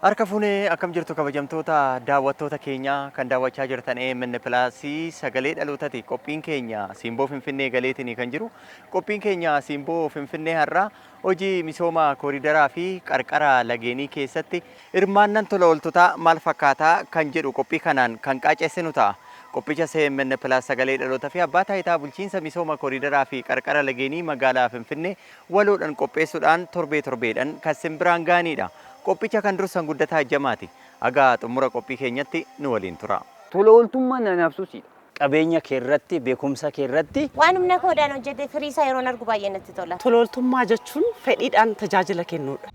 Harka fuunee akkam jirtu kabajamtoota daawwattoota keenya kan daawwachaa jirtan AMN Pilaasii sagalee dhalootaati. Qophiin keenya Simboo Finfinnee galeetiin kan jiru. Qophiin keenya Simboo Finfinnee har'a hojii misooma kooriidaraa fi qarqara lageenii keessatti hirmaannaan tola ooltotaa maal fakkaataa kan jedhu qophii kanaan kan qaaceessinu ta'a. Qophicha AMN Pilaas sagalee dhalootaa fi abbaa taayitaa bulchiinsa misooma kooriidaraa fi qarqara lageenii magaalaa Finfinnee waloodhaan qopheessuudhaan torbeedhaan kan simbiraan gaaniidha. Qophicha kan dursan guddataa jamaati. Agaa xumura qophii keenyatti nu waliin tura. Tola ooltummaan nanaafsuusidha. Qabeenya kee irratti, beekumsa kee irratti waan humna koodhaan hojjete firii isaa yeroo argu baay'ee natti tola. Tola ooltummaa jechuun fedhiidhaan tajaajila kennuudha.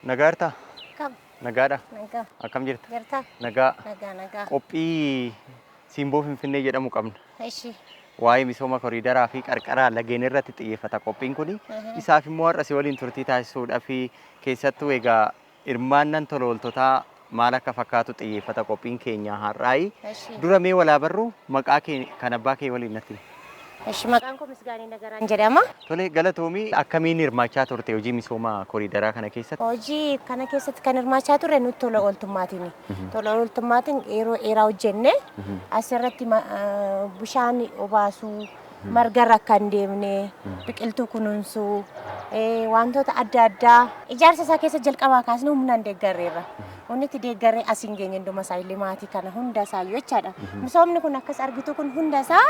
Nagaartaa? Kam? Nagaadha? Nagaa. Akkam jirta? Jirtaa? Nagaa. Nagaa. Qophii Simboo Finfinnee jedhamu qabna. Ishi. Waa'ee misooma kooriidaraa fi qarqara lageen irratti xiyyeeffata qophiin kun. Isaaf immoo har'a si waliin turtii taasisuudhaa fi keessattuu egaa hirmaannaan tola ooltotaa maal akka fakkaatu xiyyeeffata qophiin keenya har'aayi. Dura mee walaa barru maqaa kee kan abbaa kee waliin natti. Ishi maqaan koo Misgaanii Nagaraan jedhama. Tole galatoomii akkamiin hirmaachaa turte hojii misooma kooriidaraa kana keessatti? Hojii kana keessatti kan hirmaachaa turre nuti tola ooltummaatiin. Tola ooltummaatiin yeroo dheeraa hojjenne asirratti bishaan obaasuu, margarra kan deemne, biqiltuu kunuunsuu, wantoota adda addaa ijaarsa isaa keessa jalqabaa kaasnee humnaan deeggarreerra. Humni itti deeggarree asiin geenye hunduma isaa maatii kana hunda isaa jechaadha. Misoomni kun akkas argitu kun hunda isaa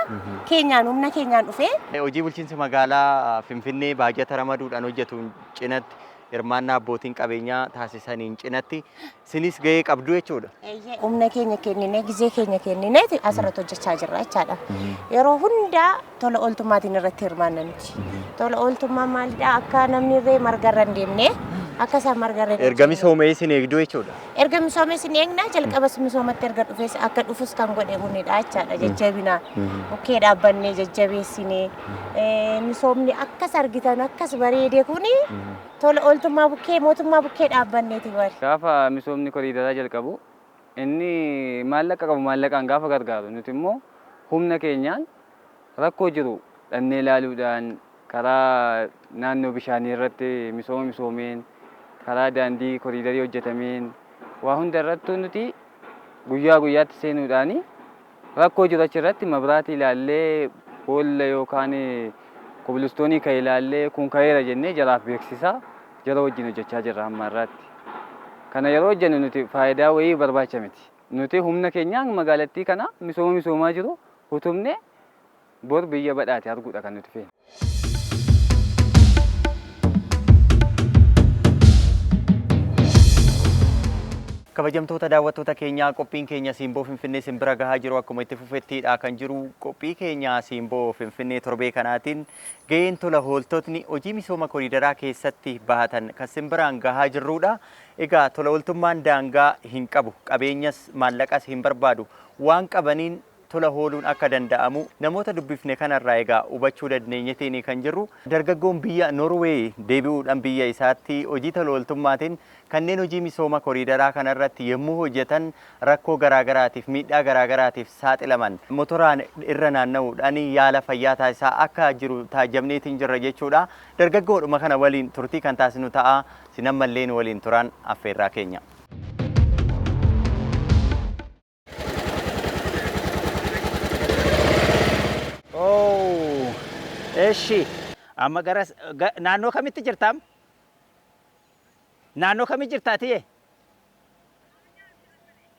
keenyaan humna keenyaan dhufee. Hojii bulchiinsa magaalaa Finfinnee baajata ramaduudhaan hojjetu cinatti hirmaannaa abbootiin qabeenyaa taasisaniin cinatti sinis gahee qabdu jechuudha. Humna keenya kennine, gizee keenya kennine asirratti hojjechaa jirra jechaadha. Yeroo hundaa tola ooltummaatiin irratti hirmaanna nuti. Tola ooltummaa maalidhaa akka namni irree margarra hin deemne akka isaan margarra erga misoomee isin eegdu jechuudha. Erga misoomee isin eegna jalqabas misoomatti erga dhufes akka dhufus kan godhe bunidha jechaadha. Jajjabina bukkee dhaabbannee jajjabeessinee misoomni akkas argitan akkas bareedee kuni tola ooltummaa bukkee mootummaa bukkee dhaabbanneeti bari. Gaafa misoomni kooriidaraa jalqabu inni maallaqa qabu maallaqaan gaafa gargaaru nuti immoo humna keenyaan rakkoo jiru dhannee ilaaluudhaan karaa naannoo bishaanii irratti misoomeen karaa daandii kooriidarii hojjetameen waa hunda irratti nuti guyyaa guyyaatti seenuudhaan rakkoo jiru achirratti mabiraatii ilaallee boolla yookaan kobilistoonii kan ilaallee kun ka'eera jennee jalaaf beeksisaa jara wajjin hojjechaa jirra amma irratti. Kana yeroo hojjennu nuti faayidaa wayii barbaacha miti. Nuti humna keenyaan magaalattii kana misoomaa jiru utubne bor biyya badhaate arguudha kan nuti feene. Kabajamtoota daawwattoota keenyaa qophiin keenya Simboo Finfinnee simbira gahaa jiru akkuma itti fufettiidha kan jiru. Qophii keenya Simboo Finfinnee torbee kanaatiin gaheen tola ooltotni hojii misooma kooriidaraa keessatti bahatan kan simbiraan gahaa jirrudha. Egaa tola ooltummaan daangaa hin qabu, qabeenyas maallaqas hin barbaadu. Waan qabaniin tola ooluun akka danda'amu namoota dubbifne kanarraa egaa hubachuu dandeenyetiin kan jirru. Dargaggoon biyya Norwee deebi'uudhaan biyya isaatti hojii tola ooltummaatiin kanneen hojii misooma kooriidaraa kanarratti yommuu hojjetan rakkoo garaagaraatiif miidhaa garaagaraatiif saaxilaman motoraan irra naanna'uudhaan yaala fayyaa taasisaa akka jiru taajabneetiin jirra jechuudha. Dargaggoodhuma kana waliin turtii kan taasisnu ta'a. Sinammallee nu waliin turan affeerraa keenya. Eshi, amma gara naannoo kamitti jirtaam? Naannoo kamii jirtaati?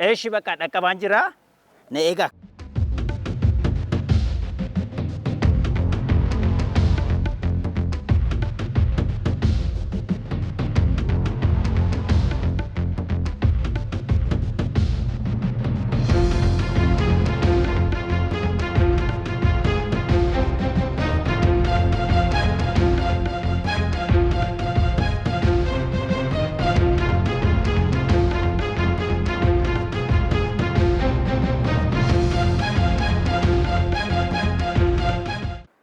Eshi bakka dhaqqabaan jira. Na eegaa.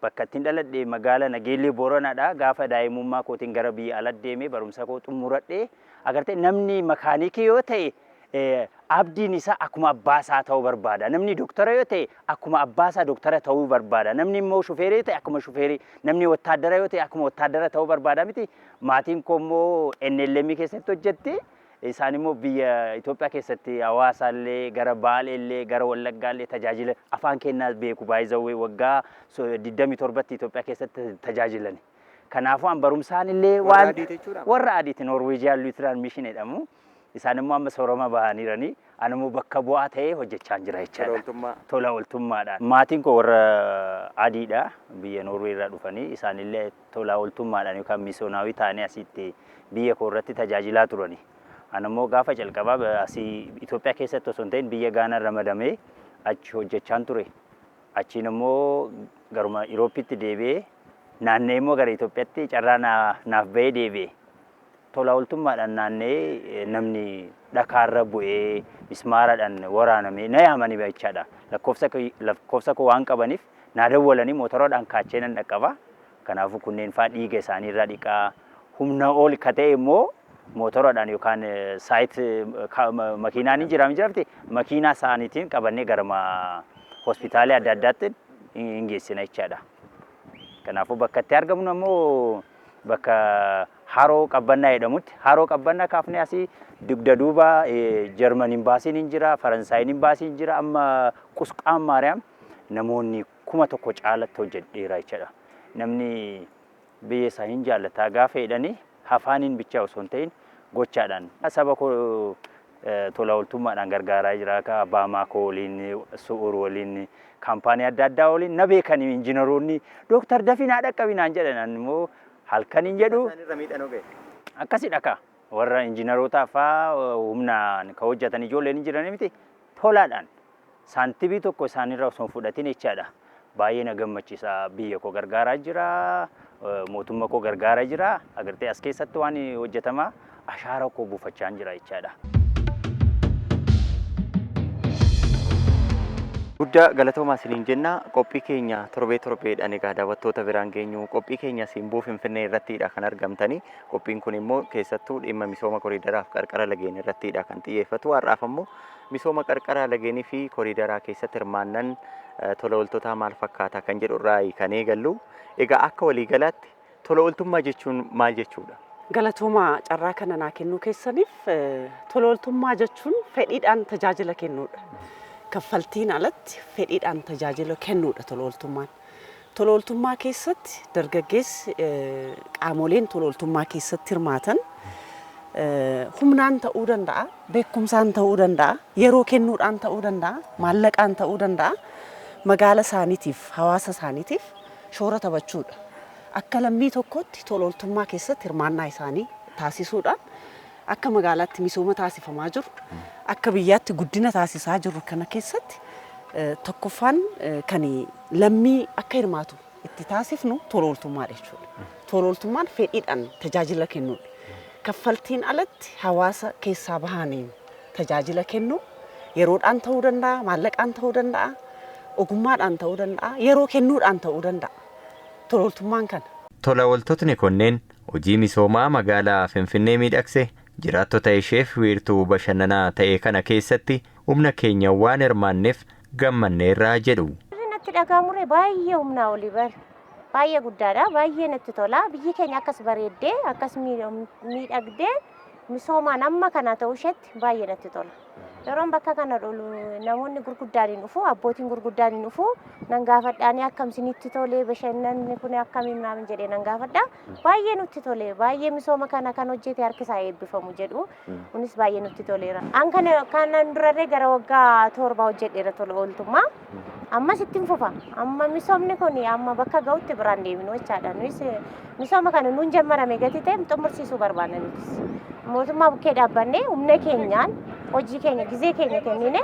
Bakka ittiin dhaladhee magaalaa Nageellee Booranaadha. Gaafa daa'imummaa kootiin gara biyya alaa deemee barumsa koo xumuradhee agartee namni makaanikii yoo ta'e abdiin isaa akkuma abbaa isaa ta'uu barbaada. Namni doktora yoo ta'e akkuma abbaa isaa doktora ta'uu barbaada. Namni immoo shufeerii yoo ta'e akkuma shufeerii, namni wottaaddara yoo ta'e akkuma wottaaddara ta'uu barbaada miti. Maatiin koo immoo NLM keessatti hojjetti. Isaan immoo biyya Itoophiyaa keessatti hawaasaallee gara Baaleellee gara Wallaggaallee tajaajila afaan kennaa beeku baay'ee waggaa 27tti Itoophiyaa keessatti tajaajilan. Kanaafuu an barumsaan illee waan warra adiitiin Norwegian Lutheran Mission jedhamu. Isaan immoo amma soorama bahaniiranii ani immoo bakka bu'aa ta'ee hojjechaa jira jechaadha. Tola ooltummaadhaan. Maatiin koo warra adiidha biyya Norwee irraa dhufanii isaan illee tola ooltummaadhaan yookaan misoonaawii ta'anii asitti biyya koo irratti tajaajilaa turani. Ani immoo gaafa jalqabaa asii Itoophiyaa keessatti osoo hin ta'in biyya Gaanaa ramadamee achi hojjechaan ture. Achiin immoo garuma Iroopitti deebi'ee naannee immoo gara Itoophiyaatti carraa naaf bahee deebi'e. Tola ooltummaadhaan naannee namni dhakaarra bu'ee mismaaraadhaan waraanamee na yaamanii jechaadha. Lakkoofsa koo waan qabaniif naa dawwalanii mootoroodhaan kaachee nan dhaqqaba. Kanaafuu kunneen fa'aa dhiiga isaanii irraa dhiqaa humna ol ka ta'e immoo mootoroodhaan yookaan saayit makiinaan jira makiinaa isaaniitiin qabannee garuma hospitaalii adda addaatti hin geessina jechaadha. Kanaafuu bakka itti argamnu immoo bakka haroo qabbannaa jedhamutti haroo qabbannaa kaafnee asii dugda duuba Jarmaniin baasiin hin jira, Faransaayiniin baasiin hin jira, amma Qusqaan Maariyaam namoonni 1000 caalatti hojjedheera jechaadha. Namni biyya isaa hin jaallataa gaafa jedhanii afaaniin bichaa osoo hin ta'in gochaadhaan saba koo tola ooltummaadhaan gargaaraa jira. Baamaa koo waliin, Su'uur waliin, kaampaanii adda addaa waliin na beekanii injiinaroonni Dooktar Dafinaa dhaqqabinaan jedhan immoo halkaniin jedhu akkasidha ka warra injiinaroota fa'aa humnaan ka hojjetan ijoolleen hin jiran miti tolaadhaan saantibii tokko isaanirraa osoo hin fudhatin jechaadha. Baay'ee na gammachiisa. Biyya koo gargaaraa jira, mootummaa koo gargaaraa jira. Agartee as keessatti waan hojjetamaa ashaara koo buufachaa jira jechaadha. Guddaa galatoomaa isiniin jenna. Qophii keenya torbeedhaan egaa daawwattoota biraan geenyu qophii keenya Simboo Finfinnee irrattidha kan argamtanii. Qophiin kun immoo keessattuu dhimma misooma koriidaraaf qarqara lageen irrattidha kan xiyyeeffatu. Har'aaf immoo misooma qarqara lageenii fi koriidaraa keessatti hirmaannan tola ooltotaa maal fakkaata kan jedhu irraa kan eegallu. Egaa akka waliigalaatti tola ooltummaa jechuun maal jechuudha? Galatoomaa carraa kana naa kennuu keessaniif tola ooltummaa jechuun fedhiidhaan tajaajila kennuudha. Kaffaltiin alatti fedhiidhaan tajaajila kennuudha tola ooltummaan. Tola ooltummaa keessatti dargaggeessi qaamoleen tola ooltummaa keessatti hirmaatan humnaan ta'uu danda'a, beekumsaan ta'uu danda'a, yeroo kennuudhaan ta'uu danda'a, maallaqaan ta'uu danda'a. Magaala isaaniitiif, hawaasa isaaniitiif shoora taphachuudha. Akka lammii tokkotti tola ooltummaa keessatti hirmaannaa isaanii taasisuudhaan akka magaalaatti misooma taasifamaa jiru, akka biyyaatti guddina taasisaa jiru kana keessatti tokkoffaan kan lammii akka hirmaatu itti taasifnu tola ooltummaadha jechuudha. Tola ooltummaan fedhiidhaan tajaajila kennuudha. Kaffaltiin alatti hawaasa keessaa bahaniin tajaajila kennu yeroodhaan ta'uu danda'a, maallaqaan ta'uu danda'a, ogummaadhaan ta'uu danda'a, yeroo kennuudhaan ta'uu danda'a. Tola ooltummaan kana. Tola ooltotni kunneen hojii misoomaa magaalaa Finfinnee miidhagse jiraattota isheef wiirtuu bashannanaa ta'e kana keessatti humna keenya waan hirmaanneef gammanneerraa jedhu. Natti dhagaamure baay'ee humnaa olii bar. Baay'ee guddaadha. Baay'ee natti tola. Biyyi keenya akkas bareeddee, akkas miidhagdee misoomaan amma kana ta'uu isheetti baay'ee natti tola. Yeroon bakka kana dholu namoonni gurguddaan dhufu, abbootiin gurguddaan dhufu, nan gaafadhaanii akkam isinitti tolee bashannanni kun akkamiin maal jedhee nan gaafadha. Baay'ee nutti tolee, baay'ee misooma kana kan hojjete harki isaa eebbifamu jedhu. Kunis baay'ee nutti toleera. An kanan durarree gara waggaa 7 hojjedheera tola ooltummaa. Amma sittiin fufa. Amma misoomni kun amma bakka ga'utti biraan deeminu jechaadha. Nus misooma kana nuun jammarame gati ta'e xumursiisuu barbaanna nutis. Mootummaa bukkee dhaabbannee humna keenyaan hojii keenya gizee keenya kennine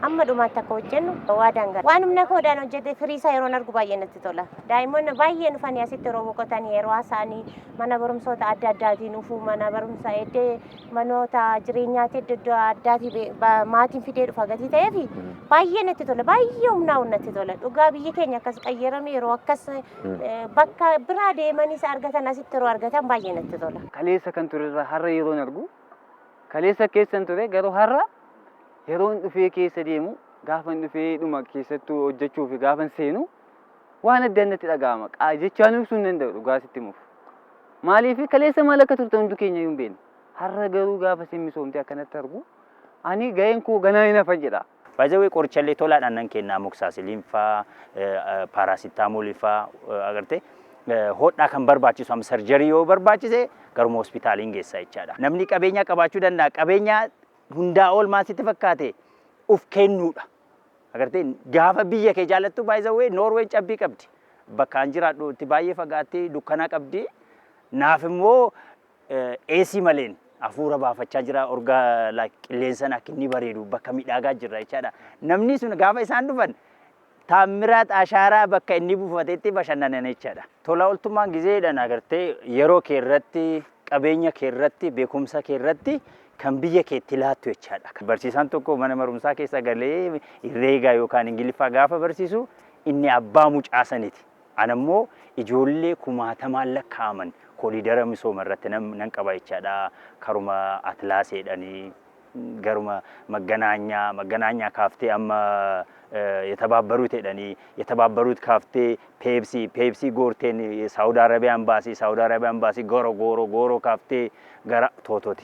amma dhumaatti akka hojjennu waadaan gara. Waan humna koodhaan hojjete firii isaa yeroon argu baay'ee natti tola. Daa'imman baay'ee dhufanii asitti yeroo boqotanii yeroo haasa'anii mana barumsoota adda addaatiin dhufu mana barumsaa eddee manoota jireenyaatti adda addaatii maatiin fidee dhufa gati ta'eef baay'ee natti tola. Baay'ee humnaa natti tola. Dhugaa biyyi keenya akkas qayyarame yeroo akkas bakka biraa deemanis argatan asitti yeroo argatan baay'ee natti tola. Kaleessa kan ture irraa har'a yeroo argu kaleessa keessan ture garuu har'a yeroon dhufee keessa deemu gaafan dhufee dhuma keessattuu hojjechuuf gaafan seenu waan adda addatti dhaga'ama. Jechaan ibsuu hin danda'u dhugaa sitti muuf. Maaliif kaleessa maal akka turte hundi keenya hin beekne. Har'a garuu gaafa isin misoomte akkanatti argu ani ga'een koo ganaa hin hafa jedha. Baay'ee qorichallee tolaadhaan nan kennaa moksaasiliin faa paaraasitaamoolii faa agartee hodhaa kan barbaachisu amma sarjarii yoo barbaachise garuma hospitaaliin geessaa jechaadha. Namni qabeenya qabaachuu danda'a. Qabeenya hundaa ol maasitti fakkaate uf kennuudha. Agartee gaafa biyya kee jaallattu baay'ee Noorween cabbii qabdi. Bakka an jiraadhu itti baay'ee fagaattee dukkanaa qabdi. Naaf immoo AC maleen hafuura baafachaa jira orgaa qilleensaan akka inni bareedu bakka miidhagaa jirra jechaadha. Namni sun gaafa isaan dhufan Taamiraat Ashaaraa bakka inni buufateetti bashannanan jechaadha. Tola ooltummaan gizeedhaan agartee yeroo kee irratti qabeenya kee irratti beekumsa kee irratti kan biyya keetti laattu jechaadha. Barsiisaan tokko mana barumsaa keessa galee herreegaa yookaan Ingiliffaa gaafa barsiisu inni abbaa mucaasaniiti. Anammoo ijoollee kumaatamaan lakkaa'aman koolidara misooma irratti nan qaba jechaadha. Karuma Atlaaseedhanii garuma መገናኛ ካፍቴ አማ የተባበሩት ሄደኒ የተባበሩት ካፍቴ ፔፕሲ ጎርቴን የሳውዲ አረቢያ ኤምባሲ ጎሮ ካፍቴ ጋራ ቶቶቲ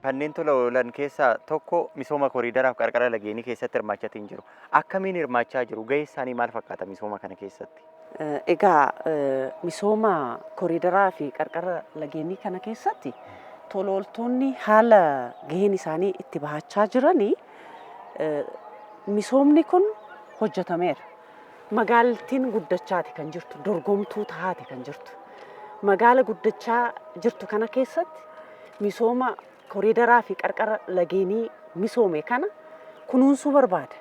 kanneen tola oolan keessaa tokko misooma koriidaraaf qarqara lageenii keessatti hirmaachatiin jiru. Akkamiin hirmaachaa jiru? Gahee isaanii maal fakkaata misooma kana keessatti? Egaa misooma koriidaraa fi qarqara lageenii kana keessatti tola ooltonni haala gaheen isaanii itti bahachaa jiranii misoomni kun hojjetameera. Magaalattiin guddachaati kan jirtu, dorgomtuu taate kan jirtu. Magaala guddachaa jirtu kana keessatti misooma koriidaraa fi qarqara lageenii misoome kana kunuunsuu barbaada.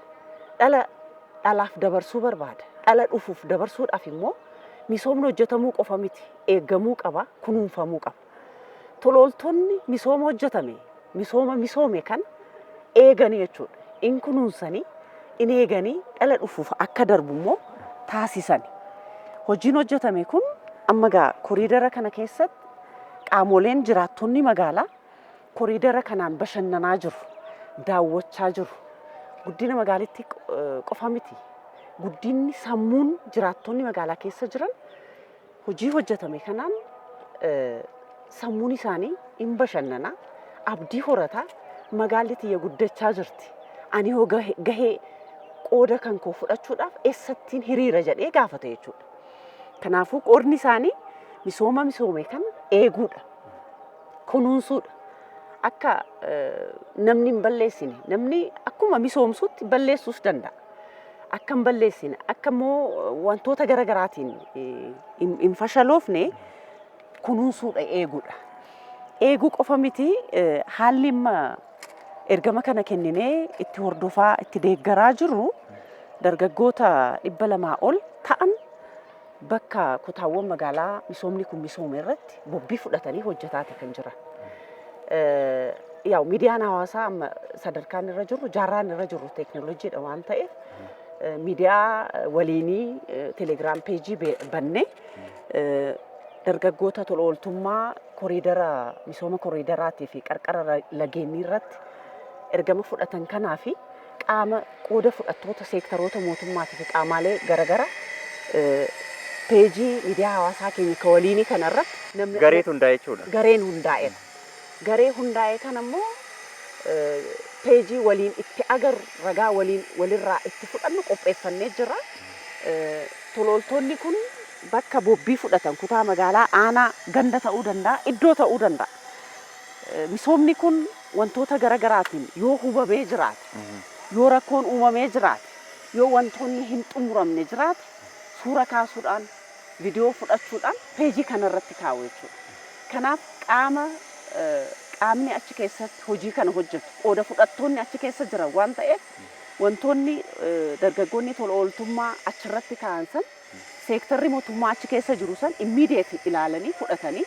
Dhalaaf dabarsuu barbaada. Dhala dhufuuf dabarsuudhaaf immoo misoomni hojjetamuu qofa miti, eeggamuu qaba, kunuunfamuu qaba. Tola ooltonni misooma hojjetame, misoome kan eeganii jechuudha. In kunuunsanii, in eeganii dhala dhufuuf akka darbu immoo taasisani. Hojiin hojjetame kun amma gaa koriidara kana keessatti qaamoleen jiraattonni magaalaa koriidara kanaan bashannanaa jiru, daawwachaa jiru. Guddina magaalittii qofa miti. Guddinni sammuun jiraattonni magaalaa keessa jiran hojii hojjetame kanaan sammuun isaanii in bashannana, abdii horata, magaalli guddachaa jirti. Ani hoo gahee qooda kan koo fudhachuudhaaf eessattiin hiriira jedhee gaafata jechuudha. Kanaafuu qoodni isaanii misoome kan eeguudha, kunuunsuudha. Akka namni hin balleessine, namni akkuma misoomsutti balleessuus danda'a. Akka hin balleessine, akka immoo wantoota garaagaraatiin hin fashaloofne kunuunsuudha, eeguudha. Eeguu qofa miti haalli ergama kana kenninee itti hordofaa, itti deeggaraa jiru dargaggoota 200 ol ta'an bakka kutaawwan magaalaa misoomni kun misoome irratti bobbii fudhatanii hojjetaati kan jiran. Yaa'u miidiyaan hawaasaa amma sadarkaan irra jiru, jaarraan irra jiru teekinooloojiidha waan ta'eef miidiyaa waliinii teelegiraam peejii bannee dargaggoota tola ooltummaa koriidara misooma koriidaraatii fi qarqara lageenii irratti ergama fudhatan kanaa fi qaama qooda fudhattoota seektaroota mootummaatii fi qaamaalee garaagaraa peejii miidiyaa hawaasaa keenya ka waliinii kanarratti gareetu hundaa'e jechuudha. Gareen hundaa'e. Garee hundaa'e kan ammoo peejii waliin itti agarru ragaa walirraa itti fudhannu qopheeffannee jira. Tola ooltonni kun bakka bobbii fudhatan kutaa magaalaa aanaa ganda ta'uu danda'a, iddoo ta'uu danda'a. Misoomni kun wantoota garaagaraatiin yoo hubamee jiraate, yoo rakkoon uumamee jiraate, yoo wantoonni hin xumuramne jiraate suura kaasuudhaan, viidiyoo fudhachuudhaan peejii kanarratti kaa'u jechuudha. Kanaaf qaamni achi keessatti hojii kana hojjetu, qooda fudhattoonni achi keessa jiran waan ta'eef wantoonni dargaggoonni tola ooltummaa achirratti kaa'an san seektarri mootummaa achi keessa jiru san immiidiyeetii ilaalanii fudhatanii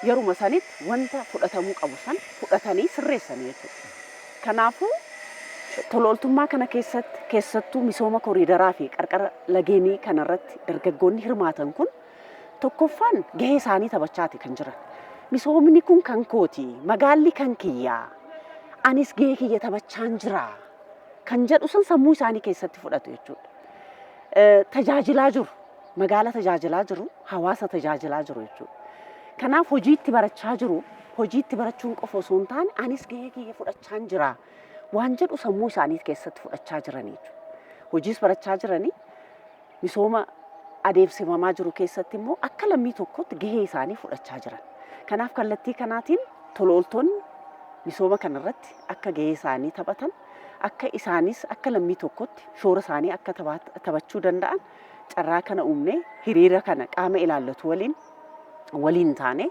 yeruma sanitti wanta fudhatamuu qabu san fudhatanii sirreessanii jechuudha. Kanaafuu tola ooltummaa kana keessattuu misooma koriidaraa fi qarqara lageenii kanarratti dargaggoonni hirmaatan kun Tokkoffaan gahee isaanii taphachaati kan jiran. Misoomni kun kan kooti, magaalli kan kiyyaa, anis gahee kiyya taphachaan jira kan jedhu san sammuu isaanii keessatti fudhatu jechuudha. Tajaajilaa jiru, magaala tajaajilaa jiru, hawaasa tajaajilaa jiru jechuudha. Kanaaf hojiitti barachaa jiru, hojiitti barachuun qofa osoo hin taane anis gahee kiyya fudhachaan jira waan jedhu sammuu isaanii keessatti fudhachaa jiranii jechuudha. Hojiis barachaa jiranii misooma adeemsifamaa jiru keessatti immoo akka lammii tokkotti gahee isaanii fudhachaa jiran. Kanaaf kallattii kanaatiin tola ooltonni misooma kanarratti akka gahee isaanii taphatan, akka isaanis akka lammii tokkotti shoora isaanii akka taphachuu danda'an carraa kana uumnee hiriira kana qaama ilaallatu waliin taane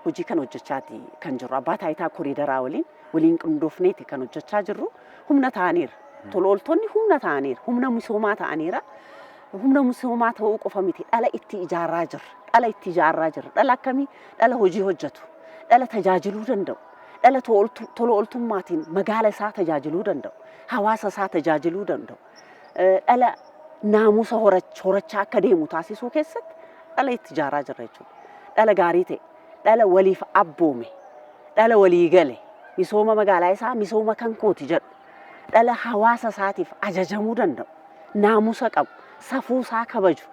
hojii kan hojjechaati kan jiru. Abbaa taayitaa koriidaraa waliin qindoofneeti kan hojjechaa jirru. Humna ta'aniira. Tola ooltonni humna ta'aniira. Humna misoomaa ta'aniira. Humna misoomaa ta'uu qofa miti. Dhala itti ijaarraa jirra. Dhala akkamii? Dhala hojii hojjetu. Dhala tajaajiluu danda'u. Dhala tola ooltummaatiin magaala isaa tajaajiluu danda'u. Hawaasa isaa tajaajiluu danda'u. Dhala naamusa horachaa akka deemu taasisuu keessatti dhala itti ijaarraa jirra jechuudha. Dhala gaarii ta'e, dhala waliif abboome, dhala walii gale, misooma magaalaa isaa misooma kan kooti jedhu, dhala hawaasa isaatiif ajajamuu danda'u, naamusa qabu, safuu isaa kabaju,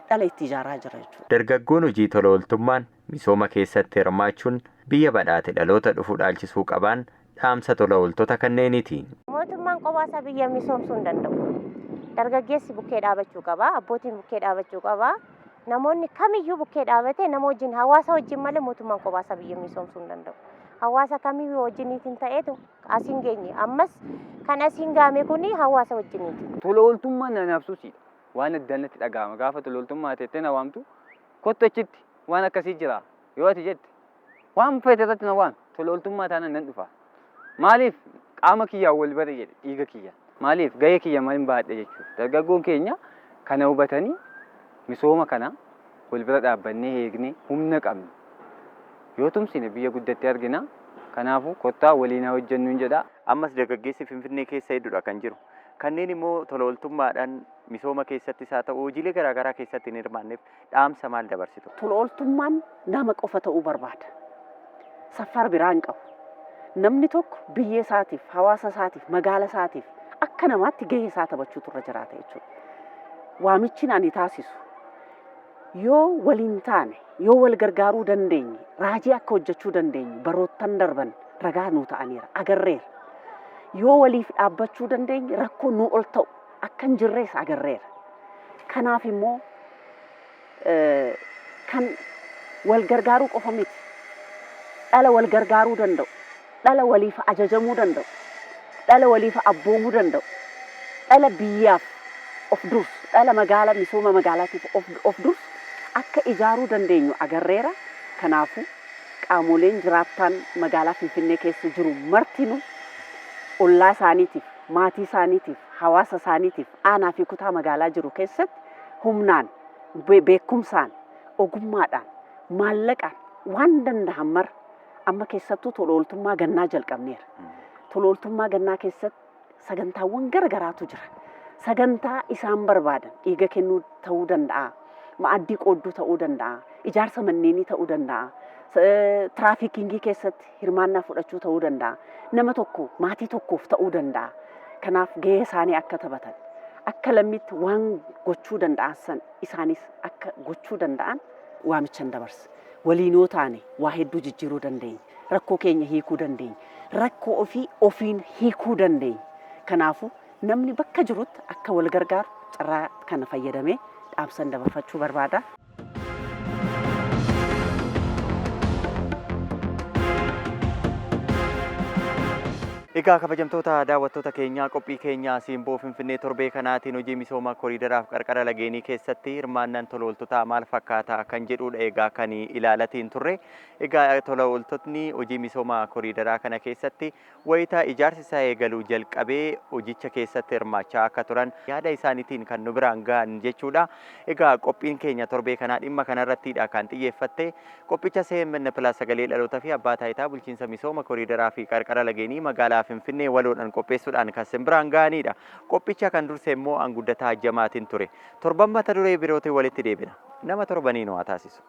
dhala itti ijaarraa jira jechuudha. Dargaggoon hojii tola ooltummaan misooma keessatti hirmaachuun biyya badhaate dhaloota dhufu dhaalchisuu qaban dhaamsa tola ooltota kanneeniiti. Mootummaan qophaasa biyya misoomsuu hin danda'u. Dargaggeessi bukkee dhaabachuu qaba, abbootiin bukkee dhaabachuu qaba. Namoonni kamiyyuu bukkee dhaabatee nama wajjin hawaasa wajjin malee mootummaan qophaasa biyya misoomsuu hin danda'u. Hawaasa kamiyyuu wajjiniitiin ta'eetu asiin geenye. Ammas kan asiin gaame kuni hawaasa wajjiniiti. Tola ooltummaan nanaafsuusidha. Waan addanatti dhaga'ama. Gaafa tola ooltummaa teettee na waamtu kottu achitti waan akkasii jira. Yoo ati jette waan feete irratti na waan tola ooltummaa taanaan nan dhufa. Maaliif qaama kiyyaan wal bare jedhe dhiiga kiyya. Maaliif gahee kiyya maaliin baadhe jechuudha. Dargaggoon keenya kana hubatanii misooma kana wal bira dhaabbannee eegnee humna qabna. Yoo tumsine biyya guddatti argina. Kanaafuu kottaa waliin hojjennu jedha. Ammas dargaggeessi Finfinnee keessa hedduudha kan jiru. Kanneen immoo tola ooltummaadhaan misooma keessattis haa ta'u hojiilee garaagaraa keessatti hin hirmaanneef dhaamsa maal dabarsitu? Tola ooltummaan nama qofa ta'uu barbaada. Saffar biraa hin qabu. Namni tokko biyya isaatiif, hawaasa isaatiif, magaala isaatiif akka namaatti gahee isaa taphachuutu irra jiraata jechuudha. Waamichi ani taasisu yoo waliin taane, yoo wal gargaaruu dandeenye, raajii akka hojjechuu dandeenye baroottan darban ragaa nuu ta'aniira, agarreera. Yoo waliif dhaabbachuu dandeenye rakkoo nuu ol ta'u akka hin jirrees agarreera. Kanaaf immoo kan wal gargaaruu qofa miti. Dhala wal gargaaruu danda'u, dhala waliif ajajamuu danda'u, dhala waliif abboomuu danda'u, dhala biyyaaf of dursu, dhala magaala misooma magaalaatiif of dursu akka ijaaruu dandeenyu agarreera. Kanaafuu qaamoleen jiraattan magaalaa Finfinnee keessa jiru martinuu ollaa isaaniitiif, maatii isaaniitiif, hawaasa isaaniitiif, aanaa fi kutaa magaalaa jiru keessatti humnaan, beekumsaan, ogummaadhaan, maallaqaan waan danda'an mara amma keessattuu tola ooltummaa gannaa jalqabneera. Tola ooltummaa gannaa keessatti sagantaawwan garagaraatu jira. Sagantaa isaan barbaadan dhiiga kennuu ta'uu danda'a, ma'addii qoodduu ta'uu danda'a, ijaarsa manneenii ta'uu danda'a, tiraafikingii keessatti hirmaannaa fudhachuu ta'uu danda'a, nama tokko maatii tokkoof ta'uu danda'a. Kanaaf gahee isaanii akka taphatan, akka lammiitti waan gochuu danda'an san isaanis akka gochuu danda'an waamichan dabarsa. Waliin yoo taane waa hedduu jijjiiruu dandeenya, rakkoo keenya hiikuu dandeenya, rakkoo ofiin hiikuu dandeenya. Kanaafuu namni bakka jirutti akka wal gargaaru carraa kana fayyadamee dhaamsan dabarfachuu barbaada. Egaa kabajamtoota daawwattoota keenyaa qophii keenyaa Siimboo Finfinnee torbee kanaatiin hojii misooma koriidaraaf qarqara lageenii keessatti hirmaannaan tola ooltotaa maal fakkaata kan jedhudha egaa kan ilaalatiin turre. Egaa tola ooltotni hojii misooma koriidaraa kana keessatti wayita ijaarsi isaa eegaluu jalqabee hojicha keessatti hirmaachaa akka turan yaada isaaniitiin kan nu biraan gahan jechuudha. Egaa qophiin keenya torbee kanaa dhimma kanarrattidha kan xiyyeeffatte. Qophicha CMN Plus sagalee dhalootaa fi abbaa taayitaa bulchiinsa misooma koriidaraa fi qarqara lageenii magaalaa Finfinnee waloodhaan qopheessuudhaan kan simbiraan gahanidha. Qophicha kan durse immoo Anguddataa Ajjamaatiin ture. Torban mata duree birootiin walitti deebina. Nama torbaniin waa taasisu.